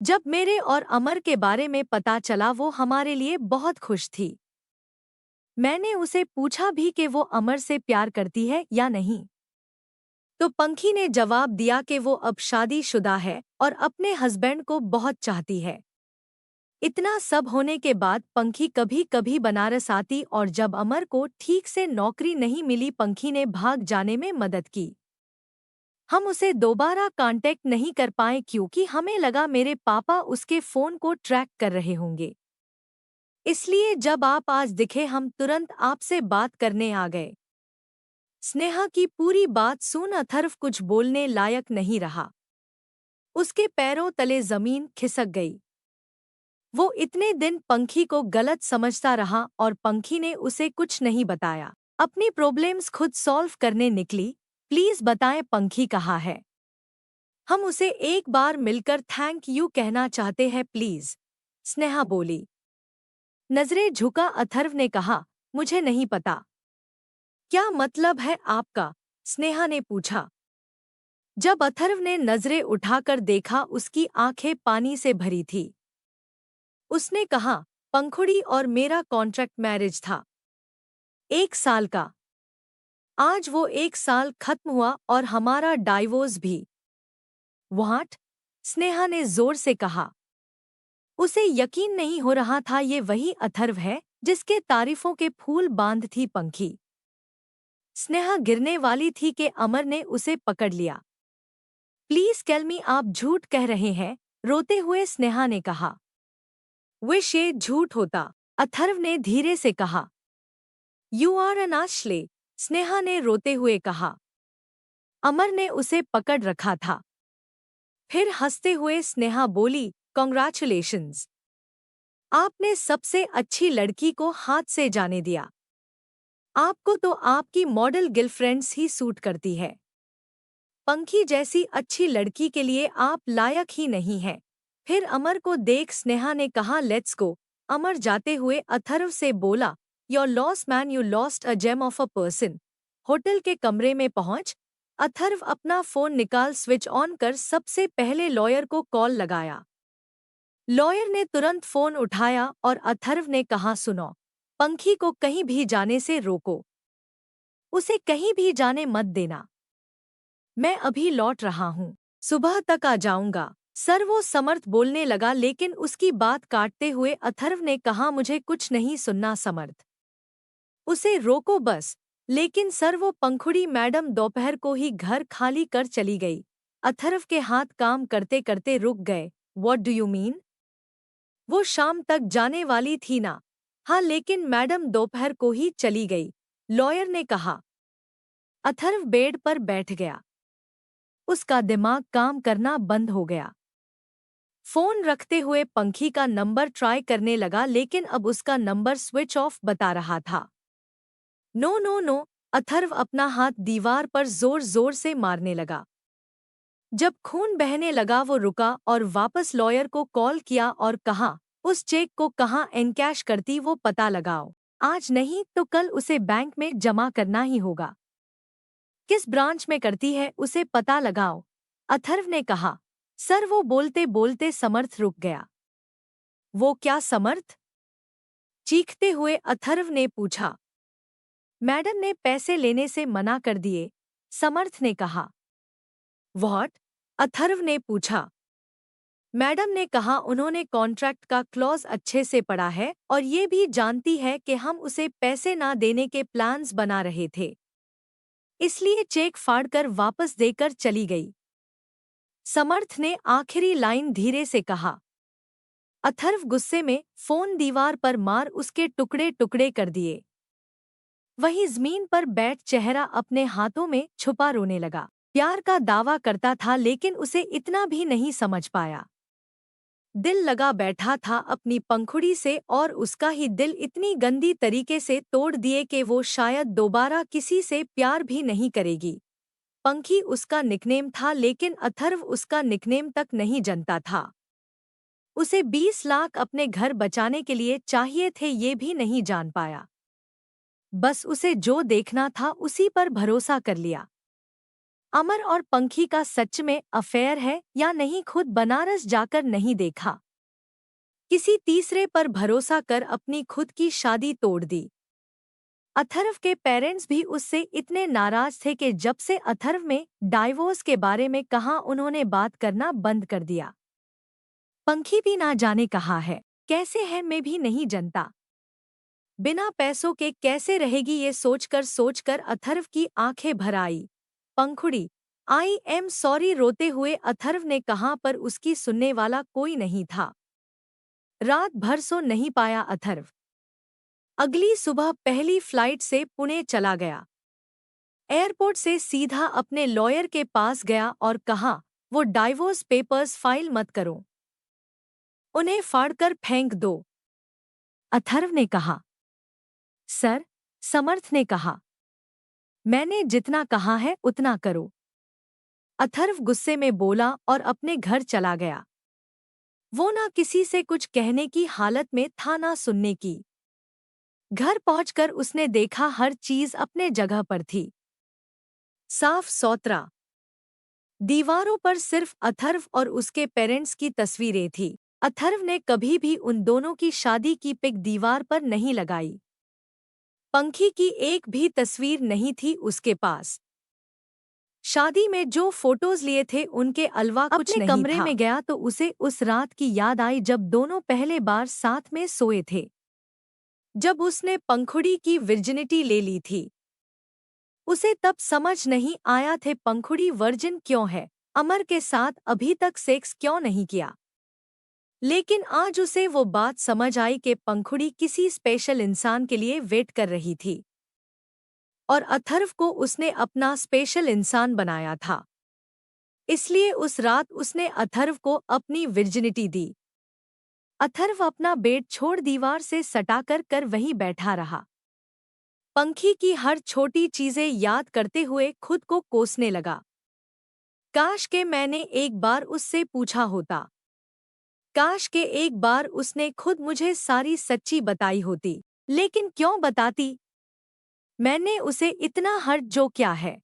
जब मेरे और अमर के बारे में पता चला वो हमारे लिए बहुत खुश थी। मैंने उसे पूछा भी कि वो अमर से प्यार करती है या नहीं। तो पंखी ने जवाब दिया कि वो अब शादीशुदा है और अपने हस्बैंड को बहुत चाहती है। इतना सब होने के बाद पंखी कभी कभी बनारस आती और जब अमर को ठीक से नौकरी नहीं मिली पंखी ने भाग जाने में मदद की। हम उसे दोबारा कांटेक्ट नहीं कर पाए क्योंकि हमें लगा मेरे पापा उसके फोन को ट्रैक कर रहे होंगे। इसलिए जब आप आज दिखे हम तुरंत आपसे बात करने आ गए। स्नेहा की पूरी बात सुन अथर्व कुछ बोलने लायक नहीं रहा। उसके पैरों तले जमीन खिसक गई। वो इतने दिन पंखी को गलत समझता रहा और पंखी ने उसे कुछ नहीं बताया। अपनी प्रॉब्लम्स खुद सॉल्व करने निकली। प्लीज बताएं पंखी कहाँ है? हम उसे एक बार मिलकर थैंक यू कहना चाहते हैं प्लीज। स्नेहा बोली। नजरें झुका अथर्व ने कहा, मुझे नहीं पता। क्या मतलब है आपका? स्नेहा ने पूछा। जब अथर्व ने नजरें उठाकर देखा उसकी आंखें पानी से भरी थी। उसने कहा, पंखुड़ी और मेरा कॉन्ट्रैक्ट मैरिज था। 1 साल का। आज वो 1 साल खत्म हुआ और हमारा डाइवोर्स भी। व्हाट? स्नेहा ने जोर से कहा। उसे यकीन नहीं हो रहा था ये वही अथर्व है जिसके तारीफों के फूल बांध थी पंखी। स्नेहा गिरने वाली थी कि अमर ने उसे पकड़ लिया। प्लीज टेल मी आप झूठ कह रहे हैं, रोते हुए स्नेहा ने कहा। विश ये झूठ होता, अथर्व ने धीरे से कहा। You are an Ashley, Sneha ने रोते हुए कहा। अमर ने उसे पकड़ रखा था। फिर हंसते हुए स्नेहा बोली, कॉन्ग्रेचुलेशंस। आपने सबसे अच्छी लड़की को हाथ से जाने दिया। आपको तो आपकी मॉडल गर्लफ्रेंड्स ही सूट करती है। पंखी जैसी अच्छी लड़की के लिए आप लायक ही नहीं है। फिर अमर को देख स्नेहा ने कहा, लेट्स गो। अमर जाते हुए अथर्व से बोला, your loss man, you lost a gem of a person. Hotel के कमरे में पहुंच अथर्व अपना फोन निकाल स्विच ऑन कर सबसे पहले लॉयर को कॉल लगाया। लॉयर ने तुरंत फोन उठाया और अथर्व ने कहा, सुनो, पंखी को कहीं भी जाने से रोको। उसे कहीं भी जाने मत देना। मैं अभी लौट रहा हूँ, सुबह तक आ जाऊंगा। सर वो समर्थ बोलने लगा लेकिन उसकी बात काटते हुए अथर्व ने कहा, मुझे कुछ नहीं सुनना समर्थ। उसे रोको बस। लेकिन सर वो पंखुड़ी मैडम दोपहर को ही घर खाली कर चली गई। अथर्व के हाथ काम करते करते रुक गए। What do you mean? वो शाम तक जाने वाली थी ना? हाँ लेकिन मैडम दोपहर को ही चली गई, लॉयर ने कहा। अथर्व बेड पर बैठ गया। उसका दिमाग काम करना बंद हो गया। फोन रखते हुए पंखी का नंबर ट्राई करने लगा लेकिन अब उसका नंबर स्विच ऑफ बता रहा था। नो नो नो, अथर्व अपना हाथ दीवार पर जोर जोर से मारने लगा। जब खून बहने लगा वो रुका और वापस लॉयर को कॉल किया और कहा, उस चेक को कहाँ एनकैश करती वो पता लगाओ। आज नहीं तो कल उसे बैंक में जमा करना ही होगा। किस ब्रांच में करती है उसे पता लगाओ, अथर्व ने कहा। सर वो बोलते बोलते समर्थ रुक गया। वो क्या समर्थ? चीखते हुए अथर्व ने पूछा। मैडम ने पैसे लेने से मना कर दिए, समर्थ ने कहा। व्हाट? अथर्व ने पूछा। मैडम ने कहा उन्होंने कॉन्ट्रैक्ट का क्लॉज अच्छे से पढ़ा है और ये भी जानती है कि हम उसे पैसे ना देने के प्लान्स बना रहे थे, इसलिए चेक फाड़कर वापस देकर चली गई। समर्थ ने आखिरी लाइन धीरे से कहा। अथर्व गुस्से में फोन दीवार पर मार उसके टुकड़े टुकड़े कर दिए। वही जमीन पर बैठ चेहरा अपने हाथों में छुपा रोने लगा। प्यार का दावा करता था लेकिन उसे इतना भी नहीं समझ पाया। दिल लगा बैठा था अपनी पंखुड़ी से और उसका ही दिल इतनी गंदी तरीके से तोड़ दिए कि वो शायद दोबारा किसी से प्यार भी नहीं करेगी। पंखी उसका निकनेम था लेकिन अथर्व उसका निकनेम तक नहीं जानता था। उसे 20 लाख अपने घर बचाने के लिए चाहिए थे ये भी नहीं जान पाया। बस उसे जो देखना था उसी पर भरोसा कर लिया। अमर और पंखी का सच में अफेयर है या नहीं, खुद बनारस जाकर नहीं देखा। किसी तीसरे पर भरोसा कर अपनी खुद की शादी तोड़ दी। अथर्व के पेरेंट्स भी उससे इतने नाराज थे कि जब से अथर्व में डाइवोर्स के बारे में कहा, उन्होंने बात करना बंद कर दिया। पंखी भी ना जाने कहा है, कैसे है मैं भी नहीं जानता। बिना पैसों के कैसे रहेगी, ये सोचकर अथर्व की आंखें भर आई। पंखुड़ी, आई एम सॉरी, रोते हुए अथर्व ने कहा, पर उसकी सुनने वाला कोई नहीं था। रात भर सो नहीं पाया अथर्व। अगली सुबह पहली फ्लाइट से पुणे चला गया। एयरपोर्ट से सीधा अपने लॉयर के पास गया और कहा, वो डाइवोर्स पेपर्स फाइल मत करो, उन्हें फाड़कर फेंक दो। अथर्व ने कहा। सर, समर्थ ने कहा, मैंने जितना कहा है उतना करो। अथर्व गुस्से में बोला और अपने घर चला गया। वो ना किसी से कुछ कहने की हालत में था ना सुनने की। घर पहुंचकर उसने देखा हर चीज अपने जगह पर थी, साफ सुथरा। दीवारों पर सिर्फ अथर्व और उसके पेरेंट्स की तस्वीरें थी। अथर्व ने कभी भी उन दोनों की शादी की पिक दीवार पर नहीं लगाई। पंखी की एक भी तस्वीर नहीं थी उसके पास। शादी में जो फोटोज लिए थे उनके अलावा कुछ नहीं था। अपने कमरे में गया तो उसे उस रात की याद आई जब दोनों पहले बार साथ में सोए थे, जब उसने पंखुड़ी की विर्जिनिटी ले ली थी। उसे तब समझ नहीं आया थे पंखुड़ी वर्जिन क्यों है, अमर के साथ अभी तक सेक्स क्यों नहीं किया। लेकिन आज उसे वो बात समझ आई कि पंखुड़ी किसी स्पेशल इंसान के लिए वेट कर रही थी और अथर्व को उसने अपना स्पेशल इंसान बनाया था। इसलिए उस रात उसने अथर्व को अपनी विर्जिनिटी दी। अथर्व अपना बेड छोड़ दीवार से सटाकर वहीं बैठा रहा। पंखी की हर छोटी चीजें याद करते हुए खुद को कोसने लगा। काश के मैंने एक बार उससे पूछा होता। काश के एक बार उसने खुद मुझे सारी सच्ची बताई होती। लेकिन क्यों बताती? मैंने उसे इतना हर्ट जो क्या है।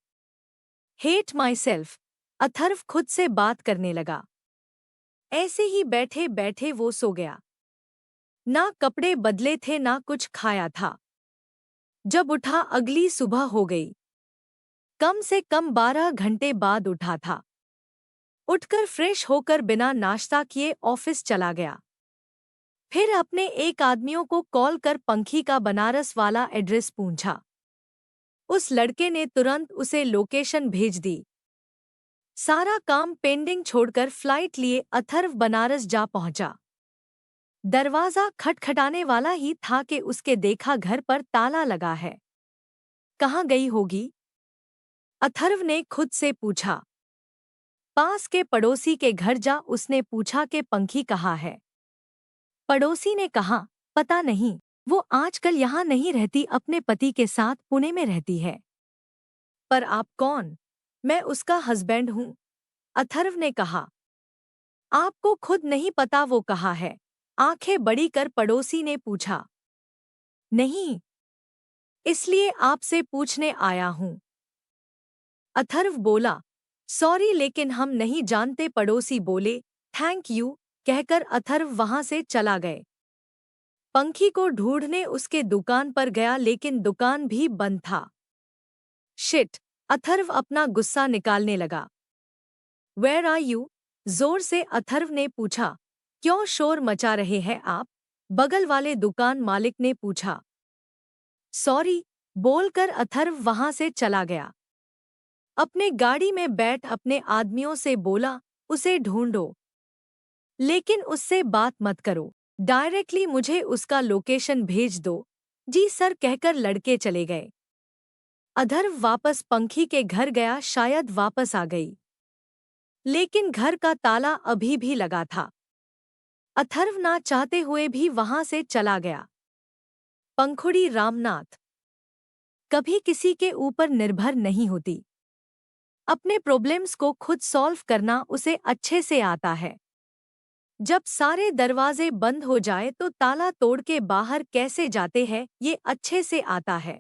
Hate my self. अथर्व खुद से बात करने लगा। ऐसे ही बैठे बैठे वो सो गया। ना कपड़े बदले थे ना कुछ खाया था। जब उठा अगली सुबह हो गई। कम से कम 12 घंटे बाद उठा था। उठकर फ्रेश होकर बिना नाश्ता किए ऑफिस चला गया। फिर अपने एक आदमियों को कॉल कर पंखी का बनारस वाला एड्रेस पूछा। उस लड़के ने तुरंत उसे लोकेशन भेज दी। सारा काम पेंडिंग छोड़कर फ्लाइट लिए अथर्व बनारस जा पहुंचा। दरवाजा खटखटाने वाला ही था कि उसके देखा घर पर ताला लगा है। कहाँ गई होगी? अथर्व ने खुद से पूछा। पास के पड़ोसी के घर जा उसने पूछा कि पंखी कहाँ है। पड़ोसी ने कहा, पता नहीं, वो आजकल यहाँ नहीं रहती, अपने पति के साथ पुणे में रहती है। पर आप कौन? मैं उसका हस्बैंड हूँ, अथर्व ने कहा। आपको खुद नहीं पता वो कहाँ है? आंखें बड़ी कर पड़ोसी ने पूछा। नहीं, इसलिए आपसे पूछने आया हूँ। अथर्व बोला, सॉरी लेकिन हम नहीं जानते। पड़ोसी बोले, थैंक यू कहकर अथर्व वहां से चला गए। पंखी को ढूंढने उसके दुकान पर गया लेकिन दुकान भी बंद था। शिट, अथर्व अपना गुस्सा निकालने लगा। Where are you? जोर से अथर्व ने पूछा। क्यों शोर मचा रहे हैं आप? बगल वाले दुकान मालिक ने पूछा। सॉरी बोलकर अथर्व वहां से चला गया। अपने गाड़ी में बैठ अपने आदमियों से बोला, उसे ढूंढो, लेकिन उससे बात मत करो, डायरेक्टली मुझे उसका लोकेशन भेज दो। जी सर कहकर लड़के चले गए। अथर्व वापस पंखी के घर गया, शायद वापस आ गई, लेकिन घर का ताला अभी भी लगा था। अथर्व ना चाहते हुए भी वहां से चला गया। पंखुड़ी रामनाथ कभी किसी के ऊपर निर्भर नहीं होती। अपने प्रॉब्लम्स को खुद सॉल्व करना उसे अच्छे से आता है। जब सारे दरवाजे बंद हो जाए तो ताला तोड़ के बाहर कैसे जाते हैं ये अच्छे से आता है।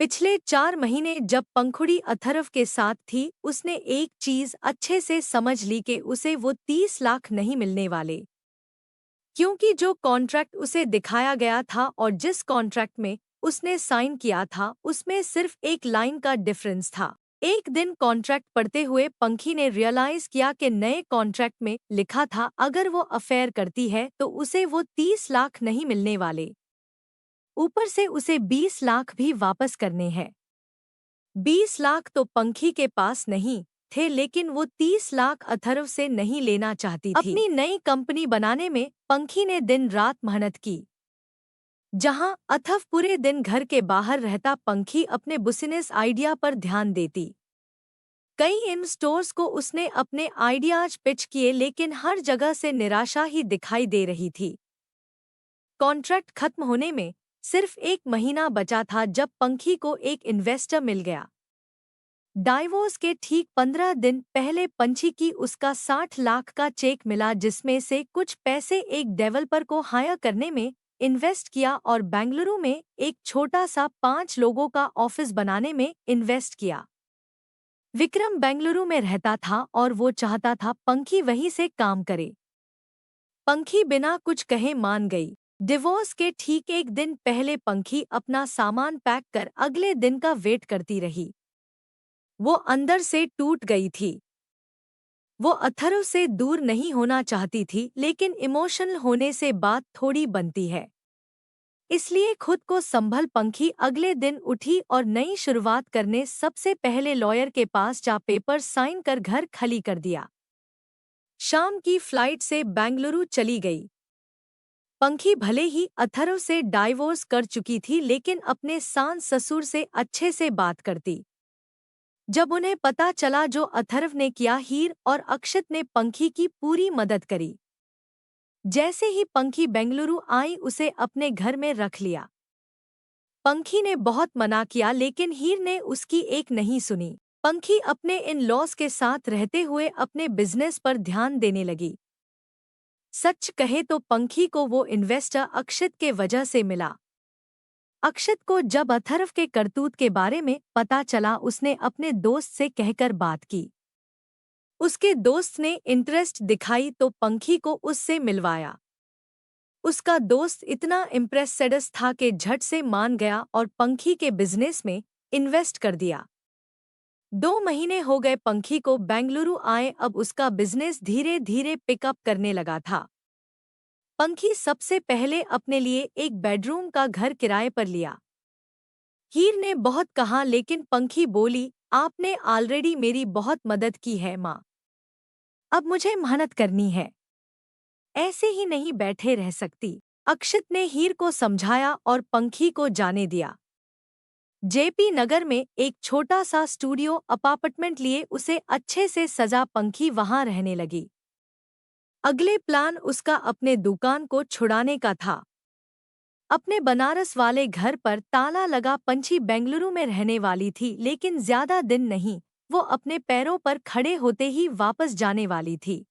पिछले 4 महीने जब पंखुड़ी अथर्व के साथ थी, उसने एक चीज अच्छे से समझ ली कि उसे वो 30 लाख नहीं मिलने वाले, क्योंकि जो कॉन्ट्रैक्ट उसे दिखाया गया था और जिस कॉन्ट्रैक्ट में उसने साइन किया था उसमें सिर्फ एक लाइन का डिफरेंस था। एक दिन कॉन्ट्रैक्ट पढ़ते हुए पंखी ने रियलाइज किया कि नए कॉन्ट्रैक्ट में लिखा था अगर वो अफेयर करती है तो उसे वो 30 लाख नहीं मिलने वाले, ऊपर से उसे 20 लाख भी वापस करने हैं। 20 लाख तो पंखी के पास नहीं थे, लेकिन वो 30 लाख अथर्व से नहीं लेना चाहती थी। अपनी नई कंपनी बनाने में पंखी ने दिन रात मेहनत की। जहां अथर्व पूरे दिन घर के बाहर रहता, पंखी अपने बिजनेस आइडिया पर ध्यान देती। कई इन स्टोर्स को उसने अपने आइडियाज पिच किए, लेकिन हर जगह से निराशा ही दिखाई दे रही थी। कॉन्ट्रैक्ट खत्म होने में सिर्फ 1 महीना बचा था जब पंखी को एक इन्वेस्टर मिल गया। डाइवोर्स के ठीक 15 दिन पहले पंछी की उसका 60 लाख का चेक मिला, जिसमें से कुछ पैसे एक डेवलपर को हायर करने में इन्वेस्ट किया और बेंगलुरु में एक छोटा सा 5 लोगों का ऑफिस बनाने में इन्वेस्ट किया। विक्रम बेंगलुरु में रहता था और वो चाहता था पंखी वहीं से काम करे। पंखी बिना कुछ कहे मान गई। डिवोर्स के ठीक एक दिन पहले पंखी अपना सामान पैक कर अगले दिन का वेट करती रही। वो अंदर से टूट गई थी। वो अथर्व से दूर नहीं होना चाहती थी, लेकिन इमोशनल होने से बात थोड़ी बनती है। इसलिए खुद को संभल पंखी अगले दिन उठी और नई शुरुआत करने सबसे पहले लॉयर के पास जा पेपर साइन कर घर खाली कर दिया। शाम की फ्लाइट से बेंगलुरु चली गई। पंखी भले ही अथर्व से डाइवोर्स कर चुकी थी, लेकिन अपने सास ससुर से अच्छे से बात करती। जब उन्हें पता चला जो अथर्व ने किया, हीर और अक्षत ने पंखी की पूरी मदद करी। जैसे ही पंखी बेंगलुरु आई, उसे अपने घर में रख लिया। पंखी ने बहुत मना किया, लेकिन हीर ने उसकी एक नहीं सुनी। पंखी अपने इन लॉस के साथ रहते हुए अपने बिजनेस पर ध्यान देने लगी। सच कहे तो पंखी को वो इन्वेस्टर अक्षत के वजह से मिला। अक्षत को जब अथर्व के करतूत के बारे में पता चला, उसने अपने दोस्त से कहकर बात की। उसके दोस्त ने इंटरेस्ट दिखाई तो पंखी को उससे मिलवाया। उसका दोस्त इतना इम्प्रेस्ड था कि झट से मान गया और पंखी के बिजनेस में इन्वेस्ट कर दिया। 2 महीने हो गए पंखी को बेंगलुरु आए, अब उसका बिजनेस धीरे धीरे पिकअप करने लगा था। पंखी सबसे पहले अपने लिए एक बेडरूम का घर किराए पर लिया। हीर ने बहुत कहा, लेकिन पंखी बोली, आपने ऑलरेडी मेरी बहुत मदद की है माँ, अब मुझे मेहनत करनी है, ऐसे ही नहीं बैठे रह सकती। अक्षत ने हीर को समझाया और पंखी को जाने दिया। जेपी नगर में एक छोटा सा स्टूडियो अपार्टमेंट लिए उसे अच्छे से सजा पंखी वहां रहने लगी। अगले प्लान उसका अपने दुकान को छुड़ाने का था। अपने बनारस वाले घर पर ताला लगा पंछी बेंगलुरु में रहने वाली थी, लेकिन ज्यादा दिन नहीं, वो अपने पैरों पर खड़े होते ही वापस जाने वाली थी।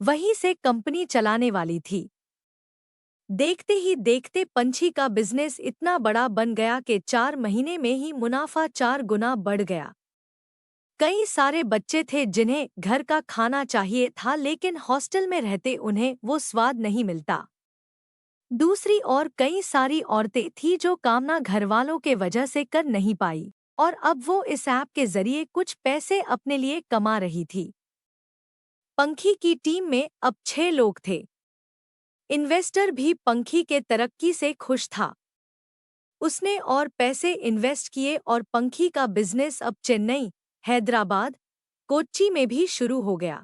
वहीं से कंपनी चलाने वाली थी। देखते ही देखते पंछी का बिजनेस इतना बड़ा बन गया कि 4 महीने में ही मुनाफा 4 गुना बढ़ गया। कई सारे बच्चे थे जिन्हें घर का खाना चाहिए था, लेकिन हॉस्टल में रहते उन्हें वो स्वाद नहीं मिलता। दूसरी ओर कई सारी औरतें थीं जो कामना घरवालों के वजह से कर नहीं पाई, और अब वो इस ऐप के जरिए कुछ पैसे अपने लिए कमा रही थी। पंखी की टीम में अब 6 लोग थे। इन्वेस्टर भी पंखी के तरक्की से खुश था। उसने और पैसे इन्वेस्ट किए और पंखी का बिजनेस अब चेन्नई, हैदराबाद, कोच्चि में भी शुरू हो गया।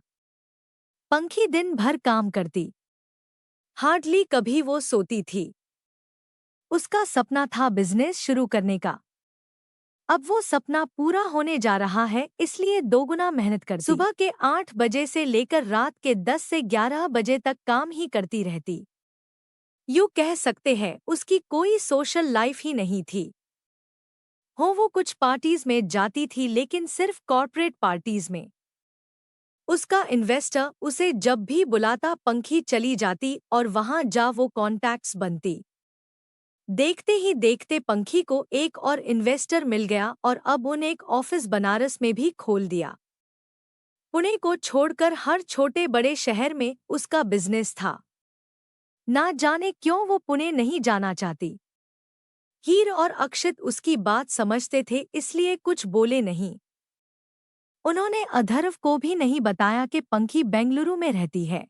पंखी दिन भर काम करती, हार्डली कभी वो सोती थी। उसका सपना था बिजनेस शुरू करने का। अब वो सपना पूरा होने जा रहा है, इसलिए दोगुना मेहनत करती। सुबह के 8 बजे से लेकर रात के 10 से 11 बजे तक काम ही करती रहती। यूँ कह सकते हैं उसकी कोई सोशल लाइफ ही नहीं थी। वो कुछ पार्टीज में जाती थी, लेकिन सिर्फ कॉर्पोरेट पार्टीज में। उसका इन्वेस्टर उसे जब भी बुलाता पंखी चली जाती और वहां जा वो कॉन्टैक्ट्स बनती। देखते ही देखते पंखी को एक और इन्वेस्टर मिल गया और अब उन्हें एक ऑफिस बनारस में भी खोल दिया। पुणे को छोड़कर हर छोटे बड़े शहर में उसका बिजनेस था। ना जाने क्यों वो पुणे नहीं जाना चाहती। हीर और अक्षित उसकी बात समझते थे, इसलिए कुछ बोले नहीं। उन्होंने अथर्व को भी नहीं बताया कि पंखी बेंगलुरु में रहती है।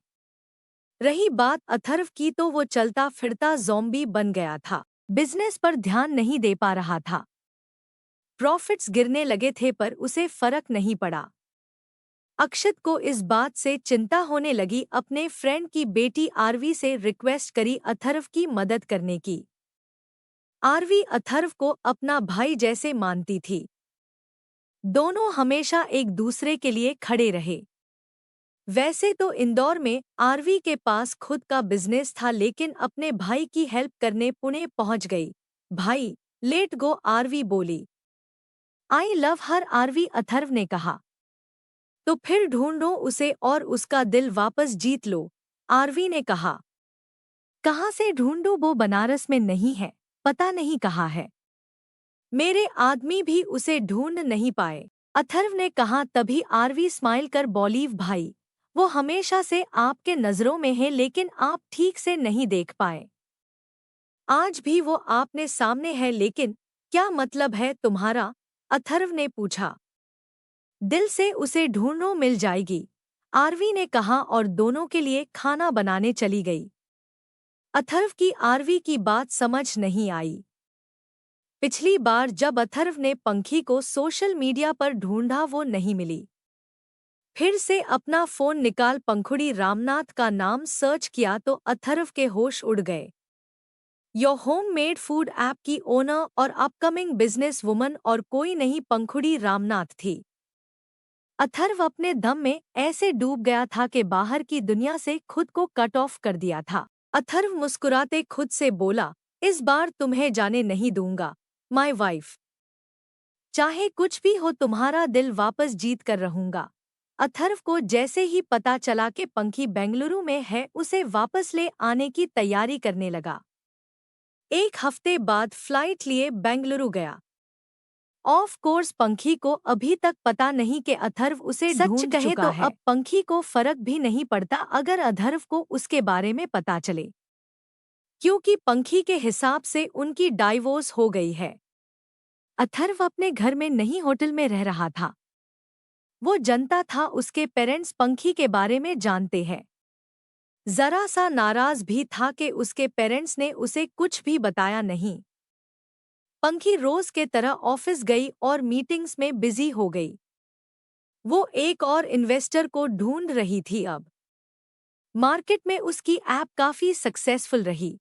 रही बात अथर्व की, तो वो चलता फिरता ज़ॉम्बी बन गया था। बिजनेस पर ध्यान नहीं दे पा रहा था। प्रॉफिट्स गिरने लगे थे पर उसे फर्क नहीं पड़ा। अक्षित को इस बात से चिंता होने लगी। अपने फ्रेंड की बेटी आरवी से रिक्वेस्ट करी अथर्व की मदद करने की। आरवी अथर्व को अपना भाई जैसे मानती थी। दोनों हमेशा एक दूसरे के लिए खड़े रहे। वैसे तो इंदौर में आरवी के पास खुद का बिजनेस था, लेकिन अपने भाई की हेल्प करने पुणे पहुंच गई। भाई लेट गो, आरवी बोली। I love her, Aarvi Atharv ने कहा। तो फिर ढूंढो उसे और उसका दिल वापस जीत लो, आरवी ने कहा। कहाँ से ढूंढूं, वो बनारस में नहीं है, पता नहीं कहाँ है। मेरे आदमी भी उसे ढूंढ नहीं पाए, अथर्व ने कहा। तभी आरवी स्माइल कर बोली, भाई वो हमेशा से आपके नजरों में है, लेकिन आप ठीक से नहीं देख पाए। आज भी वो आपने सामने है, लेकिन क्या मतलब है तुम्हारा, अथर्व ने पूछा। दिल से उसे ढूंढो, मिल जाएगी, आरवी ने कहा और दोनों के लिए खाना बनाने चली गई। अथर्व की आरवी की बात समझ नहीं आई। पिछली बार जब अथर्व ने पंखी को सोशल मीडिया पर ढूंढा, वो नहीं मिली। फिर से अपना फोन निकाल पंखुड़ी रामनाथ का नाम सर्च किया तो अथर्व के होश उड़ गए। Your home made food app की ओनर और अपकमिंग बिजनेस वुमन और कोई नहीं, पंखुड़ी रामनाथ थी। अथर्व अपने दम में ऐसे डूब गया था कि बाहर की दुनिया से खुद को कट ऑफ कर दिया था। अथर्व मुस्कुराते खुद से बोला, इस बार तुम्हें जाने नहीं दूंगा, माय वाइफ। चाहे कुछ भी हो, तुम्हारा दिल वापस जीत कर रहूंगा। अथर्व को जैसे ही पता चला कि पंखी बेंगलुरु में है, उसे वापस ले आने की तैयारी करने लगा। एक हफ्ते बाद फ्लाइट लिए बेंगलुरु गया। ऑफ कोर्स पंखी को अभी तक पता नहीं कि अथर्व उसे ढूंढ चुका है। अब पंखी को फर्क भी नहीं पड़ता अगर अथर्व को उसके बारे में पता चले, क्योंकि पंखी के हिसाब से उनकी डाइवोर्स हो गई है। अथर्व अपने घर में नहीं, होटल में रह रहा था। वो जनता था उसके पेरेंट्स पंखी के बारे में जानते हैं। जरा सा नाराज भी था कि उसके पेरेंट्स ने उसे कुछ भी बताया नहीं। पंखी रोज के तरह ऑफिस गई और मीटिंग्स में बिजी हो गई। वो एक और इन्वेस्टर को ढूंढ रही थी। अब मार्केट में उसकी ऐप काफी सक्सेसफुल रही।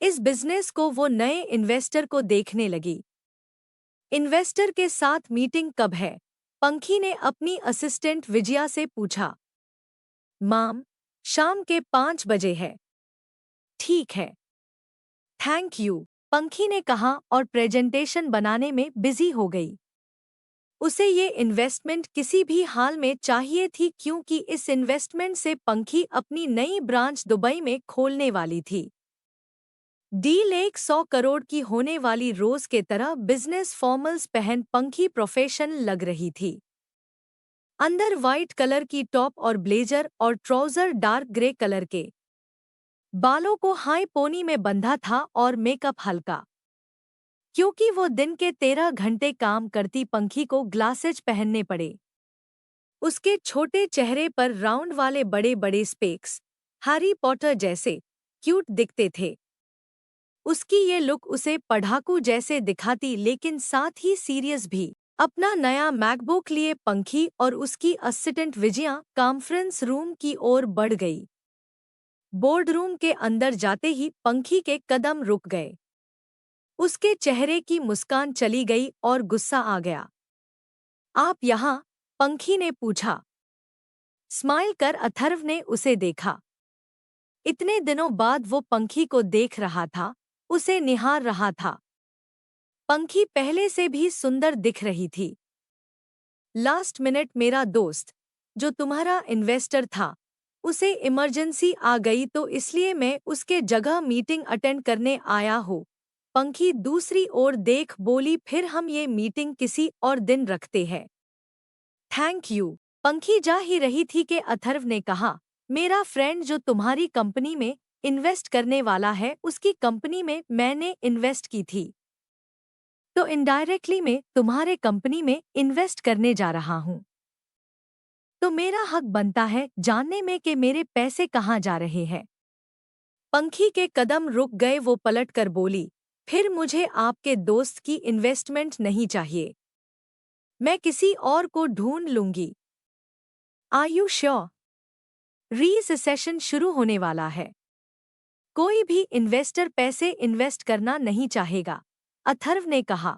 इस बिजनेस को वो नए इन्वेस्टर को देखने लगी। इन्वेस्टर के साथ मीटिंग कब है, पंखी ने अपनी असिस्टेंट विजया से पूछा। माम, शाम के 5 बजे है। ठीक है, थैंक यू, पंखी ने कहा और प्रेजेंटेशन बनाने में बिजी हो गई। उसे ये इन्वेस्टमेंट किसी भी हाल में चाहिए थी, क्योंकि इस इन्वेस्टमेंट से पंखी अपनी नई ब्रांच दुबई में खोलने वाली थी। डील 100 करोड़ की होने वाली। रोज के तरह बिजनेस फॉर्मल्स पहन पंखी प्रोफेशनल लग रही थी। अंदर वाइट कलर की टॉप और ब्लेजर और ट्राउजर डार्क ग्रे कलर के। बालों को हाई पोनी में बंधा था और मेकअप हल्का। क्योंकि वो दिन के 13 घंटे काम करती, पंखी को ग्लासेज पहनने पड़े। उसके छोटे चेहरे पर राउंड वाले बड़े बड़े स्पेक्स हैरी पॉटर जैसे क्यूट दिखते थे। उसकी ये लुक उसे पढ़ाकू जैसे दिखाती, लेकिन साथ ही सीरियस भी। अपना नया मैकबुक लिए पंखी और उसकी असिस्टेंट विजया कॉन्फ्रेंस रूम की ओर बढ़ गई। बोर्डरूम के अंदर जाते ही पंखी के कदम रुक गए। उसके चेहरे की मुस्कान चली गई और गुस्सा आ गया। आप यहाँ, पंखी ने पूछा। स्माइल कर अथर्व ने उसे देखा। इतने दिनों बाद वो पंखी को देख रहा था, उसे निहार रहा था। पंखी पहले से भी सुंदर दिख रही थी। लास्ट मिनट मेरा दोस्त, जो तुम्हारा इन्वेस्टर था, उसे इमरजेंसी आ गई तो इसलिए मैं उसके जगह मीटिंग अटेंड करने आया हूँ। पंखी दूसरी ओर देख बोली, फिर हम ये मीटिंग किसी और दिन रखते हैं। Thank you. पंखी जा ही रही थी कि अथर्व ने कहा, मेरा फ्रेंड जो तुम्हारी कंपनी में इन्वेस्ट करने वाला है, उसकी कंपनी में मैंने इन्वेस्ट की थी, तो इनडायरेक्टली मैं तुम्हारे कंपनी में इन्वेस्ट करने जा रहा हूँ। तो मेरा हक बनता है जानने में कि मेरे पैसे कहाँ जा रहे हैं। पंखी के कदम रुक गए। वो पलट कर बोली, फिर मुझे आपके दोस्त की इन्वेस्टमेंट नहीं चाहिए, मैं किसी और को ढूंढ लूंगी। Are you sure? रीसेशन शुरू होने वाला है, कोई भी इन्वेस्टर पैसे इन्वेस्ट करना नहीं चाहेगा, अथर्व ने कहा।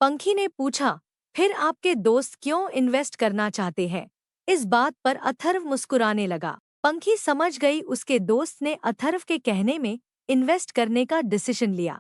पंखी ने पूछा, फिर आपके दोस्त क्यों इन्वेस्ट करना चाहते हैं? इस बात पर अथर्व मुस्कुराने लगा। पंखी समझ गई उसके दोस्त ने अथर्व के कहने में इन्वेस्ट करने का डिसीजन लिया।